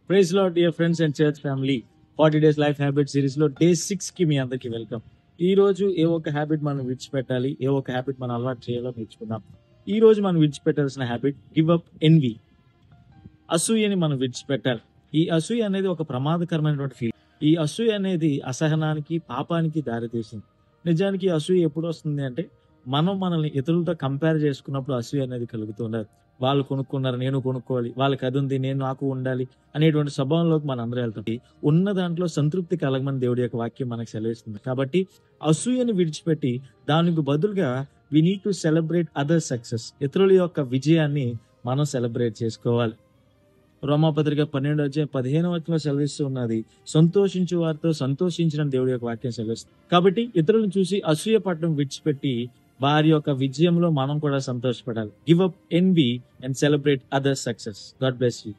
Praise Lord dear friends and church family. 40 days life habit series లో day 6 కి మీ అందరికి welcome. ఈ రోజు ఏ ఒక్క హ్యాబిట్ మనం విడిచిపెట్టాలి, ఏ ఒక్క హ్యాబిట్ మనం అలవాటు చేయాలో నేర్చుకుందాం. ఈ రోజు మనం విడిచిపెట్టాల్సిన హ్యాబిట్ గివ్ అప్ ఎన్వి. అసూయని మనం విడిచిపెట్టాలి. ఈ అసూయ అనేది ఒక ప్రమాదకరమైనటువంటి ఫీల్. ఈ అసూయ అనేది అసహనానికి, పాపానికి దారితీస్తుంది. నిజానికి అసూయ ఎప్పుడు వస్తుంది అంటే మనల్ని ఇతరులతో కంపేర్ చేసుకున్నప్పుడు అసూయ అనేది కలుగుతుండదు. వాళ్ళు కొనుక్కున్నారు, నేను కొనుక్కోవాలి, వాళ్ళకి అది ఉంది, నాకు ఉండాలి అనేటువంటి స్వభావంలోకి మనం అందరూ వెళ్తాం. ఉన్న దాంట్లో సంతృప్తి కలగమని దేవుడి యొక్క వాక్యం మనకు సెలవిస్తుంది. కాబట్టి అసూయని విడిచిపెట్టి దానికి బదులుగా we need to celebrate other success. ఇతరుల యొక్క విజయాన్ని మనం సెలబ్రేట్ చేసుకోవాలి. రోమాపత్రిక 12:15 సెలవిస్తూ ఉన్నది, సంతోషించు వారితో సంతోషించిన దేవుడి యొక్క వాక్యం సెలవిస్తుంది. కాబట్టి ఇతరులను చూసి అసూయ పడడం విడిచిపెట్టి వారి యొక్క విజయంలో మనం కూడా సంతోషపడాలి. Give up envy and celebrate other success. God bless you.